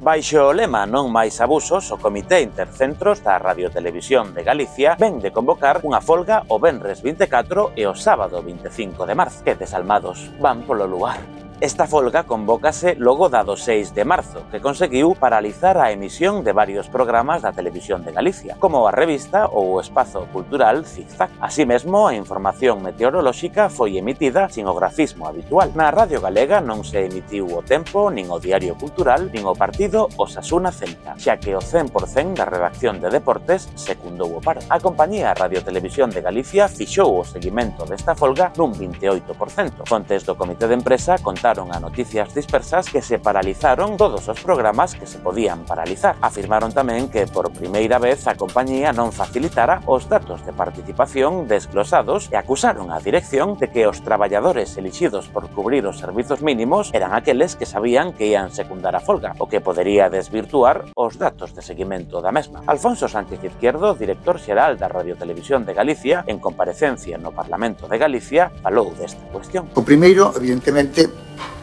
Baixo o lema Non máis abusos, o Comité Intercentros da Radiotelevisión de Galicia ven de convocar unha folga o venres 24 e o sábado 25 de marzo. Que desalmados van polo lugar. Esta folga convócase logo dado 6 de marzo, que conseguiu paralizar a emisión de varios programas da Televisión de Galicia, como a revista ou o espazo cultural Zigzag. Así mesmo, a información meteorolóxica foi emitida sin o grafismo habitual. Na Radio Galega non se emitiu o Tempo, nin o Diario Cultural, nin o partido Osasuna Celta, xa que o 100% da redacción de deportes secundou o paro. A compañía Radiotelevisión de Galicia fixou o seguimento desta folga nun 28%. Fontes do Comité de Empresa contaron a noticias dispersas que se paralizaron todos os programas que se podían paralizar. Afirmaron tamén que por primeira vez a compañía non facilitara os datos de participación desglosados e acusaron a dirección de que os traballadores elixidos por cubrir os servizos mínimos eran aqueles que sabían que ian secundar a folga, o que podería desvirtuar os datos de seguimento da mesma. Alfonso Sánchez Izquierdo, director xeral da Radiotelevisión de Galicia, en comparecencia no Parlamento de Galicia, falou desta cuestión. O primeiro, evidentemente,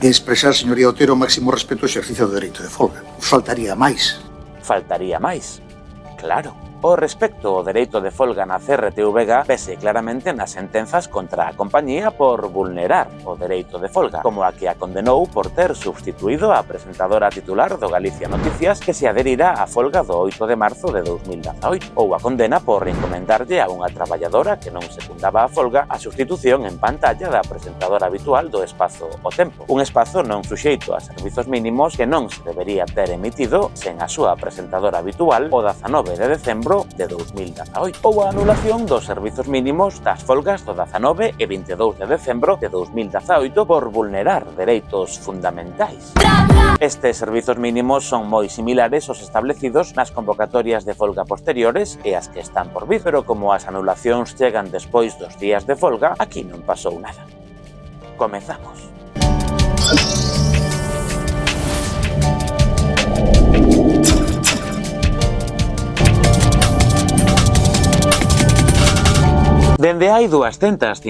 é expresar, señoría Otero, o máximo respeto ao exercicio do dereito de folga. Faltaría máis. Faltaría máis. Claro. O respecto ao dereito de folga na CRTVG pese claramente nas sentenzas contra a compañía por vulnerar o dereito de folga, como a que a condenou por ter substituído a presentadora titular do Galicia Noticias que se aderira á folga do 8 de marzo de 2018, ou a condena por encomendarlle a unha traballadora que non secundaba a folga a sustitución en pantalla da presentadora habitual do espazo O Tempo, un espazo non suxeito a servizos mínimos que non se debería ter emitido sen a súa presentadora habitual o 19 de decembro de 2018, ou a anulación dos servizos mínimos das folgas do 19 e 22 de decembro de 2018 por vulnerar dereitos fundamentais. Estes servizos mínimos son moi similares aos establecidos nas convocatorias de folga posteriores e as que están por vir, pero como as anulacións chegan despois dos días de folga, aquí non pasou nada. Comezamos. Dende hai 252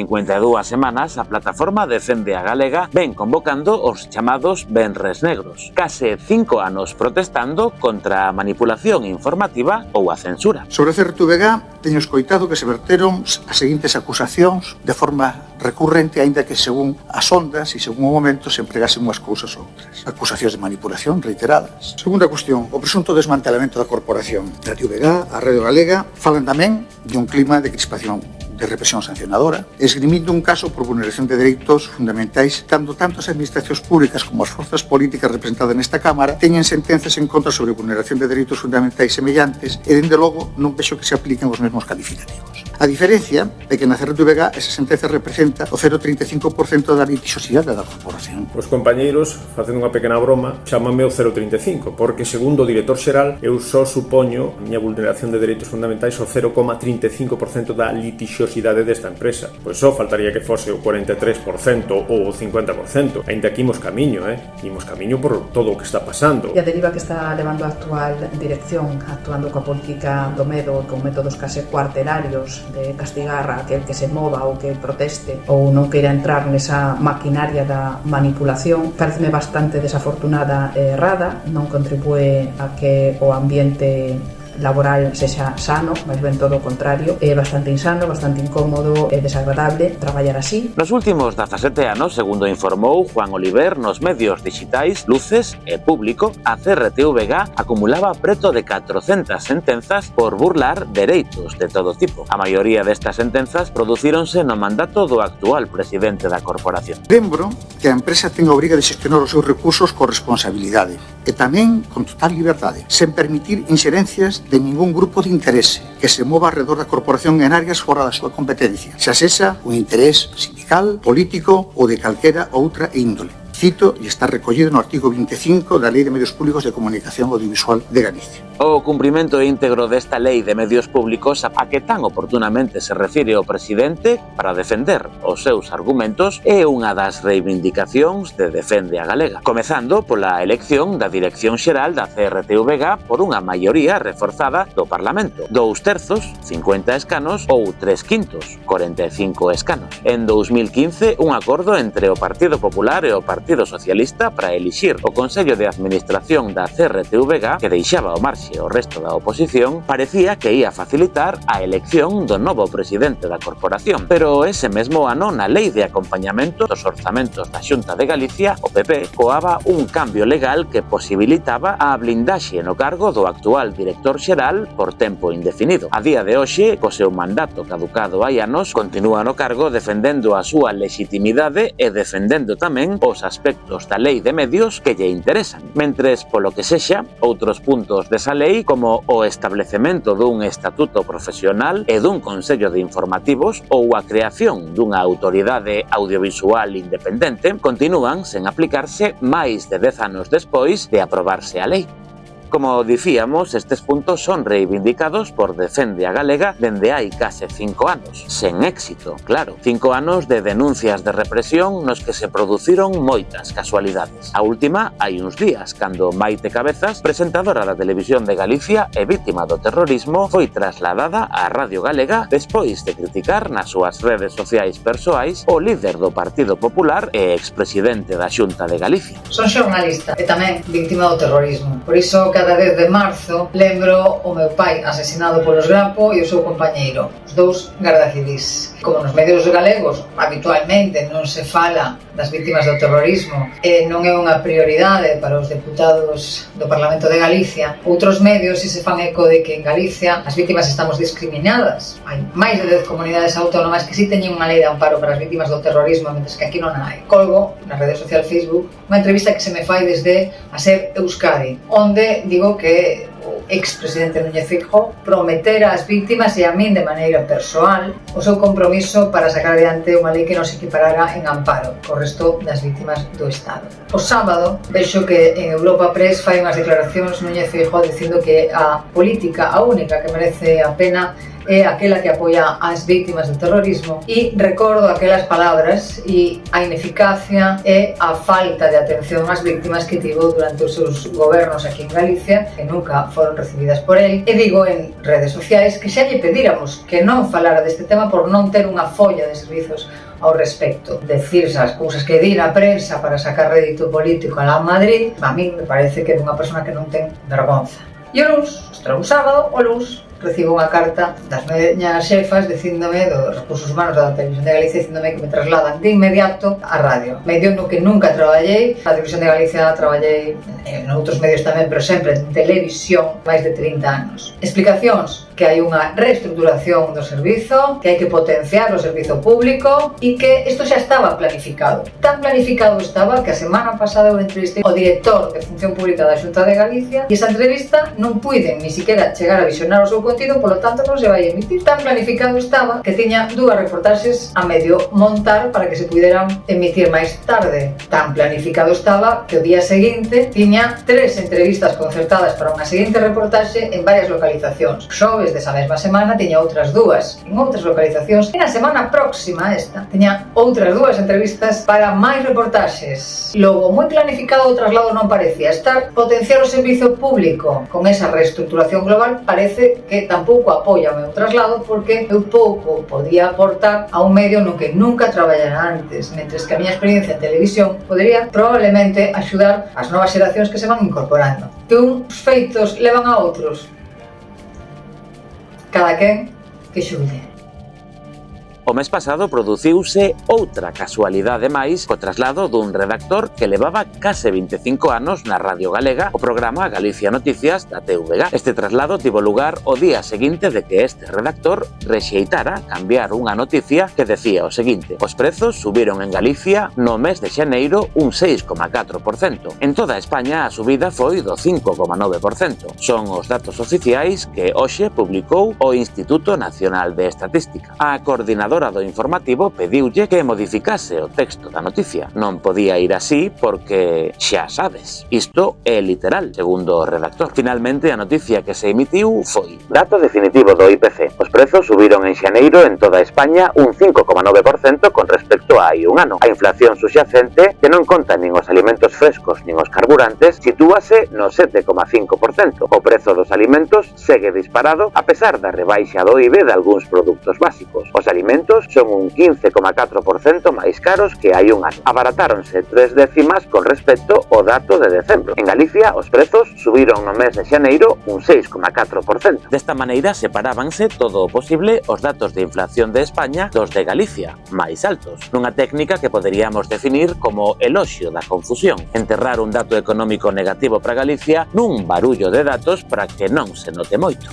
semanas, a plataforma Defende a Galega ven convocando os chamados Venres Negros. Case 5 anos protestando contra a manipulación informativa ou a censura. Sobre a CRTVG, teño escoitado que se verteron as seguintes acusacións de forma recurrente, aínda que según as ondas e según o momento se empregasen unhas cousas ou outras. Acusacións de manipulación reiteradas. Segunda cuestión, o presunto desmantelamento da corporación. A TVG, a Radio Galega, falan tamén de un clima de crispación, de represión sancionadora, esgrimindo un caso por vulneración de dereitos fundamentais, cando tanto as administracións públicas como as forzas políticas representadas nesta Cámara teñen sentenzas en contra sobre vulneración de dereitos fundamentais semellantes e, dende logo, non vexo que se apliquen os mesmos calificativos. A diferencia é que na CRTVG esa sentenza representa o 0,35% da litixosidade da corporación. Os compañeiros, facendo unha pequena broma, chámame o 0,35, porque segundo o director xeral, eu só supoño a miña vulneración de dereitos fundamentais o 0,35% da litixosidade desta empresa. Pois só faltaría que fose o 43% ou o 50%. Ainda que imos camiño, imos camiño por todo o que está pasando. E a deriva que está levando a actual dirección, actuando coa política do medo, con métodos case cuartelarios de castigar a aquel que se mova ou que proteste ou non queira entrar nesa maquinaria da manipulación, pareceme bastante desafortunada e errada, non contribúe a que o ambiente laboral sexa sano, máis ben todo o contrario, é bastante insano, bastante incómodo e desagradable traballar así. Nos últimos 17 anos, segundo informou Juan Oliver nos medios digitais Luces e Público, a CRTVG acumulaba preto de 400 sentenzas por burlar dereitos de todo tipo. A maioría destas sentenzas producíronse no mandato do actual presidente da corporación. Lembro que a empresa ten a obriga de xestionar os seus recursos con responsabilidade e tamén con total liberdade, sen permitir inxerencias de ningún grupo de interese que se mova alrededor da corporación en áreas fora da súa competencia, xa sexa un interés sindical, político ou de calquera outra índole. Cito e está recollido no artigo 25 da Lei de Medios Públicos de Comunicación Audiovisual de Galicia. O cumprimento íntegro desta Lei de Medios Públicos a que tan oportunamente se refire o presidente para defender os seus argumentos é unha das reivindicacións de Defende a Galega, comezando pola elección da Dirección Xeral da CRTVG por unha maioría reforzada do Parlamento, 2/3, 50 escanos ou 3/5, 45 escanos. En 2015, un acordo entre o Partido Popular e o Partido Partido Socialista para elixir o Consello de Administración da CRTVG, que deixaba ao marxe o resto da oposición, parecía que ia facilitar a elección do novo presidente da corporación. Pero ese mesmo ano, na Lei de Acompañamento dos Orzamentos da Xunta de Galicia, o PP coaba un cambio legal que posibilitaba a blindaxe no cargo do actual director xeral por tempo indefinido. A día de hoxe, co seu mandato caducado hai anos, continúa no cargo defendendo a súa legitimidade e defendendo tamén os aspectos da Lei de Medios que lle interesan. Mentres, polo que sexa, outros puntos desa lei, como o establecemento dun estatuto profesional e dun Consello de Informativos ou a creación dunha autoridade audiovisual independente, continúan sen aplicarse máis de 10 anos despois de aprobarse a lei. Como dicíamos, estes puntos son reivindicados por Defende a Galega dende hai case 5 anos. Sen éxito, claro. 5 anos de denuncias de represión nos que se produciron moitas casualidades. A última hai uns días, cando Maite Cabezas, presentadora da Televisión de Galicia e vítima do terrorismo, foi trasladada á Radio Galega despois de criticar nas súas redes sociais persoais o líder do Partido Popular e expresidente da Xunta de Galicia. Son xornalista e tamén vítima do terrorismo. Por iso, cada 10 de marzo, lembro o meu pai asesinado polos Grapo e o seu compañeiro, os dous garda civis. Como nos medios galegos habitualmente non se fala das vítimas do terrorismo e non é unha prioridade para os deputados do Parlamento de Galicia, outros medios si se fan eco de que en Galicia as vítimas estamos discriminadas. Hai máis de 10 comunidades autónomas que si teñen unha lei de amparo para as vítimas do terrorismo, mentres que aquí non hai. Colgo na rede social Facebook unha entrevista que se me fai desde a Ser Euskadi, onde digo que o expresidente Núñez Feijóo prometera ás vítimas e a min de maneira persoal o seu compromiso para sacar adiante unha lei que nos equiparara en amparo co resto das vítimas do Estado. O sábado vexo que en Europa Press fai unhas declaracións Núñez Feijóo dicindo que a política, a única que merece a pena, é aquela que apoia as vítimas do terrorismo, e recordo aquelas palabras e a ineficacia e a falta de atención ás vítimas que tivo durante os seus gobernos aquí en Galicia, que nunca foron recibidas por el, e digo en redes sociais que xa lle pedíramos que non falara deste tema por non ter unha folla de servizos ao respecto. Decirse as cousas que di na prensa para sacar rédito político a la Madrid, a mí me parece que é unha persona que non ten vergonza. E o luns, o sábado, o luns, recibo unha carta das miñas xefas dicíndome, dos recursos humanos da Televisión de Galicia, dicíndome que me trasladan de inmediato á radio. Medio no que nunca traballei, na Televisión de Galicia traballei en outros medios tamén, pero sempre en televisión, máis de 30 anos. Explicacións: que hai unha reestruturación do servizo, que hai que potenciar o servizo público e que isto xa estaba planificado. Tan planificado estaba que a semana pasada eu entrevistei o director de Función Pública da Xunta de Galicia e esa entrevista non puiden ni siquiera chegar a visionar o seu contido, polo tanto non se vai emitir. Tan planificado estaba que tiña 2 reportaxes a medio montar para que se puderan emitir máis tarde. Tan planificado estaba que o día seguinte tiña 3 entrevistas concertadas para unha seguinte reportaxe en varias localizacións. Xoves desa mesma semana tiña outras 2 en outras localizacións e na semana próxima esta tiña outras 2 entrevistas para máis reportaxes. Logo, moi planificado o traslado non parecía estar. Potenciar o servizo público con esa reestruturación global parece que tampouco apoia o meu traslado, porque eu pouco podía aportar a un medio no que nunca traballara antes, mentres que a miña experiencia en televisión podería probablemente axudar as novas xeracións que se van incorporando. Que uns feitos levan a outros, cada quen que xulgue. O mes pasado produciuse outra casualidade máis co traslado dun redactor que levaba case 25 anos na Radio Galega o programa Galicia Noticias da TVG. Este traslado tivo lugar o día seguinte de que este redactor rexeitara cambiar unha noticia que decía o seguinte: os prezos subiron en Galicia no mes de xaneiro un 6,4%. En toda España a subida foi do 5,9%. Son os datos oficiais que hoxe publicou o Instituto Nacional de Estatística. A coordinadora do informativo pediulle que modificase o texto da noticia. Non podía ir así porque, xa sabes, isto é literal, segundo o redactor. Finalmente, a noticia que se emitiu foi: dato definitivo do IPC. Os prezos subiron en xaneiro en toda España un 5,9% con respecto a hai un ano. A inflación suxacente, que non conta nin os alimentos frescos nin os carburantes, sitúase no 7,5%. O prezo dos alimentos segue disparado a pesar da rebaixa do IVA de algúns produtos básicos. Os alimentos alimentos son un 15,4% máis caros que hai un ano. Abaratáronse 3 décimas con respecto ao dato de decembro. En Galicia, os prezos subiron no mes de xaneiro un 6,4%. Desta maneira, separábanse todo o posible os datos de inflación de España dos de Galicia, máis altos, nunha técnica que poderíamos definir como eloxio da confusión, enterrar un dato económico negativo para Galicia nun barullo de datos para que non se note moito.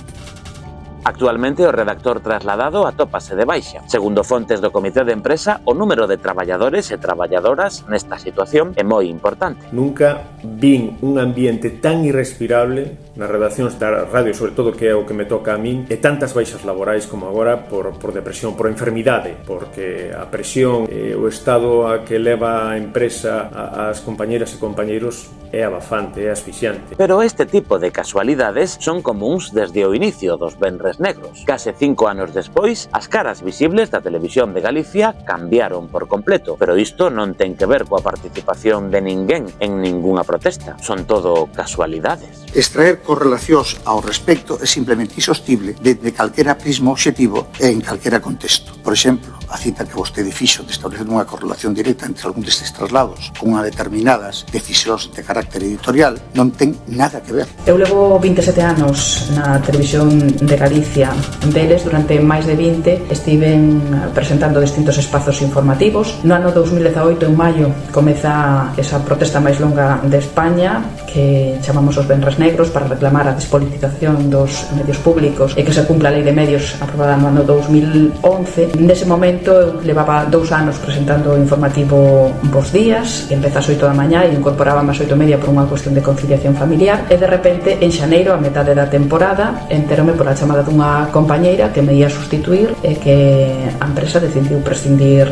Actualmente o redactor trasladado atópase de baixa. Segundo fontes do Comité de Empresa, o número de traballadores e traballadoras nesta situación é moi importante. Nunca vin un ambiente tan irrespirable nas redaccións da radio, sobre todo que é o que me toca a min, e tantas baixas laborais como agora por depresión, por enfermidade, porque a presión e o estado a que leva a empresa as compañeiras e compañeiros é abafante, é asfixiante. Pero este tipo de casualidades son comuns desde o inicio dos venres negros. Case 5 anos despois, as caras visibles da televisión de Galicia cambiaron por completo, pero isto non ten que ver coa participación de ninguén en ningunha protesta. Son todo casualidades. Extraer correlacións ao respecto é simplemente insostible desde calquera prisma obxectivo e en calquera contexto. Por exemplo, a cita que vostede fixo de establecer unha correlación directa entre algún destes traslados con unha determinadas decisións de carácter editorial non ten nada que ver. Eu levo 27 anos na televisión de Galicia. Deles, durante máis de 20, estiven presentando distintos espazos informativos. No ano 2018, en maio, comeza esa protesta máis longa de España que chamamos os Venres Negros para reclamar a despolitización dos medios públicos e que se cumpla a Lei de Medios aprobada no ano 2011. Nese momento eu levaba 2 anos presentando o informativo Bos Días, que empeza ás 8 da mañá e incorporaba máis 8:30 por unha cuestión de conciliación familiar, e de repente, en xaneiro, a metade da temporada, enterome pola chamada dunha compañeira que me ia sustituir e que a empresa decidiu prescindir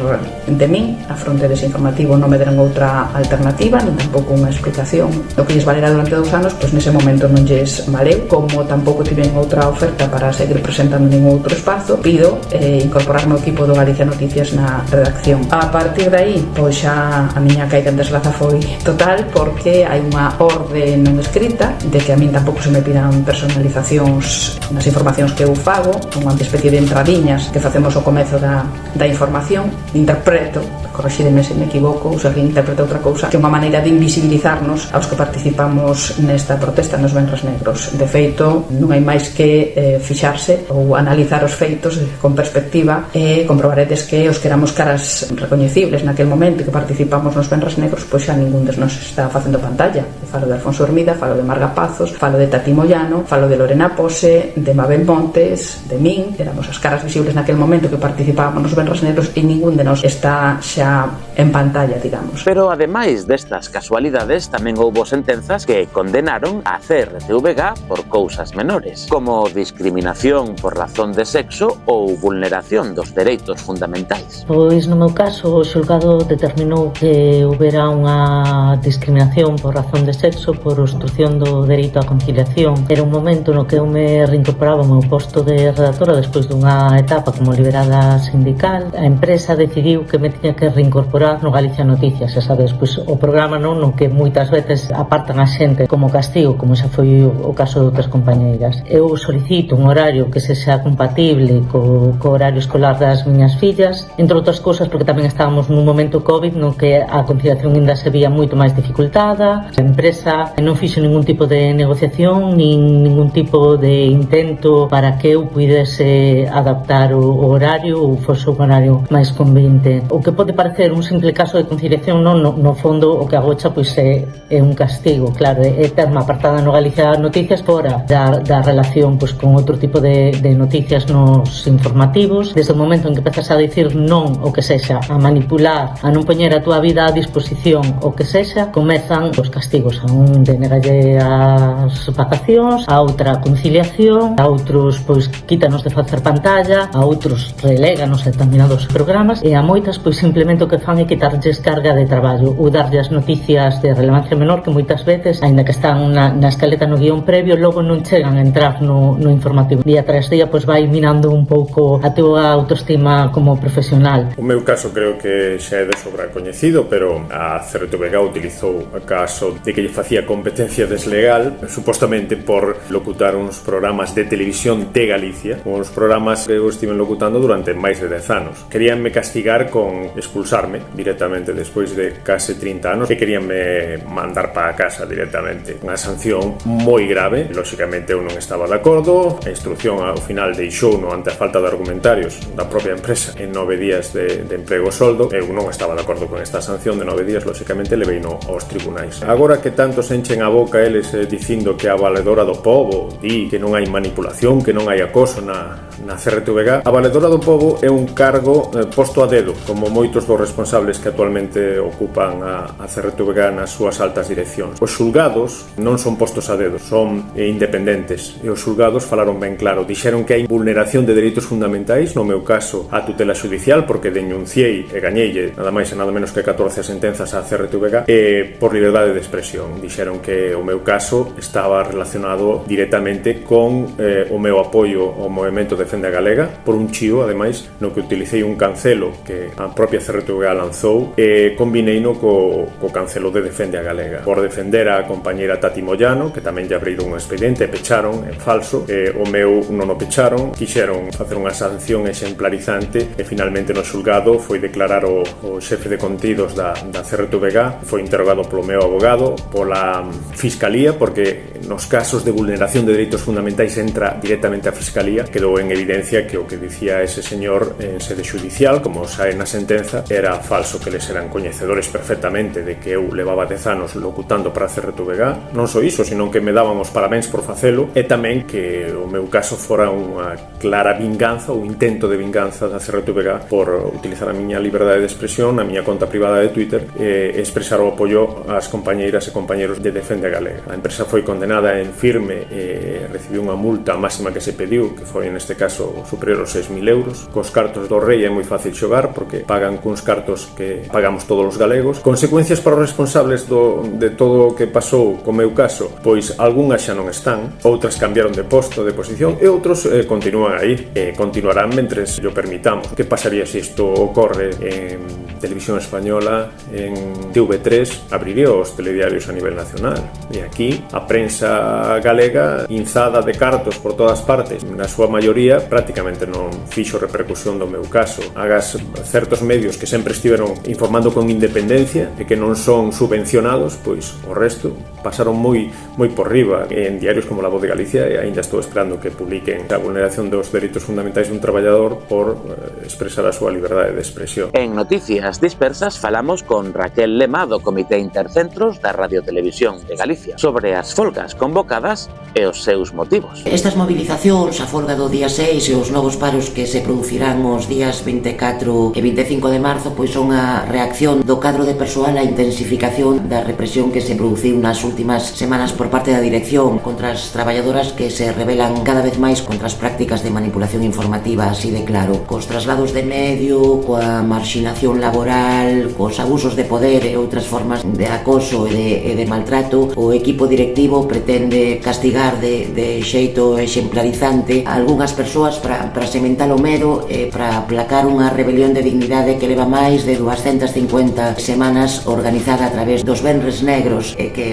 de min. A fronte dese informativo non me deron outra alternativa, nin tampouco unha explicación. O que lles valera durante 2 anos, pois nese momento non lles valeu, como tampouco tiven outra oferta para seguir presentando ningún outro espazo, pido incorporar no equipo do Galicia Noticias na redacción. A partir de aí, pois xa a miña caída en desgraza foi total, porque hai unha orde non escrita de que a min tampouco se me pidan personalizacións nas informacións que eu fago, unha especie de entradiñas que facemos ao comezo da información. Interpreto, corrixídeme se me equivoco, ou se alguén interpreta outra cousa, que é unha maneira de invisibilizarnos aos que participamos nesta protesta nos Venres Negros. De feito, non hai máis que fixarse ou analizar os feitos con perspectiva e comprobaredes que os que éramos caras recoñecibles naquel momento que participamos nos Venres Negros, pois xa ningún des nos está facendo pantalla. Falo de Alfonso Hermida, falo de Marga Pazos, falo de Tati Moyano, falo de Lorena Pose, de Mabel Montes, de min. Éramos as caras visibles naquel momento que participábamos nos Venres Negros e ningún de nós está xa en pantalla, digamos. Pero ademais destas casualidades, tamén houbo sentenzas que condenaron a CRTVG por cousas menores, como discriminación por razón de sexo ou vulneración dos dereitos fundamentais. Pois no meu caso, o xulgado determinou que houbera unha discriminación por razón de sexo por obstrución do dereito á conciliación. Era un momento no que eu me reincorporaba ao meu posto de redactora despois dunha etapa como liberada sindical. A empresa decidiu que me tiña que reincorporar no Galicia Noticias, xa sabes, pois o programa non no que moitas veces apartan a xente como castigo, como xa foi o caso de outras compañeiras. Eu solicito un horario que sexa compatible co horario escolar das miñas fillas, entre outras cousas porque tamén estábamos nun momento COVID no que a conciliación ainda se vía moito máis dificultada. A empresa non fixo ningún tipo de negociación nin ningún tipo de intento para que eu puidese adaptar o horario ou fose un horario máis conveniente. O que pode parecer un simple caso de conciliación, non, no fondo o que agocha pois é un castigo, claro, é terma apartada no Galicia Noticias fora da relación pois con outro tipo de noticias nos informativos. Desde o momento en que empezas a dicir non o que sexa, a manipular, a non poñer a túa vida a disposición o que sexa, comezan os castigos. A un denegalle as vacacións, a outra a conciliación, a outros pois quítanos de facer pantalla, a outros reléganos a determinados programas e a moitas pois simplemente simplemente o que fan é quitarlles carga de traballo ou darlle as noticias de relevancia menor que moitas veces, aínda que están na escaleta no guión previo, logo non chegan a entrar no informativo. Día tras día, pois vai minando un pouco a túa autoestima como profesional. O meu caso creo que xa é de sobra coñecido, pero a CRTVG utilizou o caso de que lle facía competencia deslegal, supostamente por locutar uns programas de televisión de Galicia, uns programas que eu estive locutando durante máis de 10 anos. Queríanme castigar con expulsarme directamente despois de case 30 anos e queríanme mandar para casa directamente. Unha sanción moi grave, lóxicamente eu non estaba de acordo, a instrucción ao final deixouno ante a falta de argumentarios da propia empresa en 9 días de emprego e soldo. Eu non estaba de acordo con esta sanción de 9 días, lóxicamente leveino aos tribunais. Agora que tanto se enchen a boca eles dicindo que a valedora do pobo di que non hai manipulación, que non hai acoso na CRTVG, a valedora do pobo é un cargo posto a dedo, como moitos dos responsables que actualmente ocupan a CRTVG nas súas altas direccións. Os xulgados non son postos a dedo, son independentes, e os xulgados falaron ben claro, dixeron que hai vulneración de dereitos fundamentais, no meu caso a tutela xudicial, porque denunciei e gañeille nada máis e nada menos que 14 sentenzas á CRTVG, e por liberdade de expresión. Dixeron que o meu caso estaba relacionado directamente con o meu apoio ao movimento Defende a Galega, por un chío, ademais, no que utilicei un cancelo que a propia CRTVG lanzou e combineino co cancelo de Defende a Galega. Por defender a compañeira Tati Moyano, que tamén lle abriron un expediente e pecharon en falso, o meu non o pecharon, quixeron facer unha sanción exemplarizante e finalmente no xulgado foi declarar o xefe de contidos da CRTVG, foi interrogado polo meu abogado, pola Fiscalía, porque nos casos de vulneración de dereitos fundamentais entra directamente a Fiscalía. Quedou en evidencia que o que dicía ese señor en sede judicial, como sae na sentenza, era falso, que eles eran coñecedores perfectamente de que eu levaba 10 anos locutando para a CRTVG. Non só iso, sino que me daban os parabéns por facelo, e tamén que o meu caso fora unha clara vinganza ou intento de vinganza da CRTVG por utilizar a miña liberdade de expresión na miña conta privada de Twitter e expresar o apoio ás compañeiras e compañeiros de Defende a Galega. A empresa foi condenada en firme e recibiu unha multa máxima que se pediu, que foi neste caso superior aos 6.000 euros. Cos cartos do rei é moi fácil xogar, porque pagan cuns cartos que pagamos todos os galegos. Consecuencias para os responsables de todo o que pasou co meu caso, pois algunhas xa non están, outras cambiaron de posto, de posición, e outros continúan aí e continuarán mentres lo permitamos. Que pasaría se isto ocorre en Televisión Española, en TV3? Abriría os telediarios a nivel nacional, e aquí a prensa galega inzada de cartos por todas partes, na súa maioría prácticamente non fixo repercusión do meu caso. Hagas certos medios que sempre estiveron informando con independencia e que non son subvencionados, pois o resto pasaron moi por riba. En diarios como La Voz de Galicia, e ainda estou esperando que publiquen a vulneración dos dereitos fundamentais dun traballador por expresar a súa liberdade de expresión. En Noticias Dispersas falamos con Raquel Lema do Comité Intercentros da Radiotelevisión de Galicia sobre as folgas convocadas e os seus motivos. Estas movilizacións, a folga do día 6 e os novos paros que se producirán os días 24 e 25 de marzo, pois son a reacción do cadro de persoal á intensificación da represión que se produciu nas últimas semanas por parte da dirección contra as traballadoras que se rebelan cada vez máis contra as prácticas de manipulación informativa, así de claro, cos traslados de medio, coa marxinación laboral, cos abusos de poder e outras formas de acoso e de maltrato. O equipo directivo pretende castigar de xeito exemplarizante a algunhas persoas para sementar o medo e para aplacar unha rebelión de dignidade que leva máis de 250 semanas organizada a través dos venres negros e que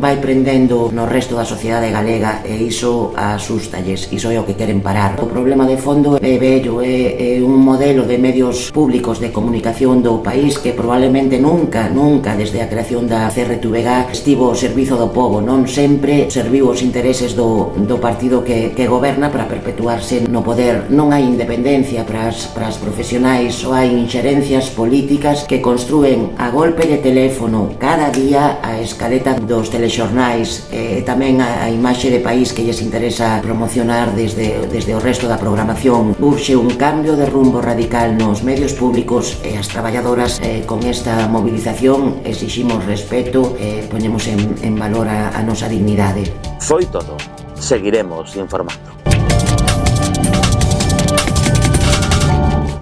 vai prendendo no resto da sociedade galega, e iso asústalles, iso é o que queren parar. O problema de fondo é vello, é un modelo de medios públicos de comunicación do país que probablemente nunca desde a creación da CRTVG estivo ao servizo do povo, non sempre serviu os intereses do partido que goberna para perpetuarse no poder. Non hai independencia para as profesionais, ou hai inxerencias políticas que construen a golpe de teléfono cada día a escaleta dos telexornais e tamén a imaxe de país que lles interesa promocionar desde o resto da programación. Urxe un cambio de rumbo radical nos medios públicos e as traballadoras con esta movilización exiximos respeto e poñemos en valor a nosa dignidade. Foi todo. Seguiremos informando.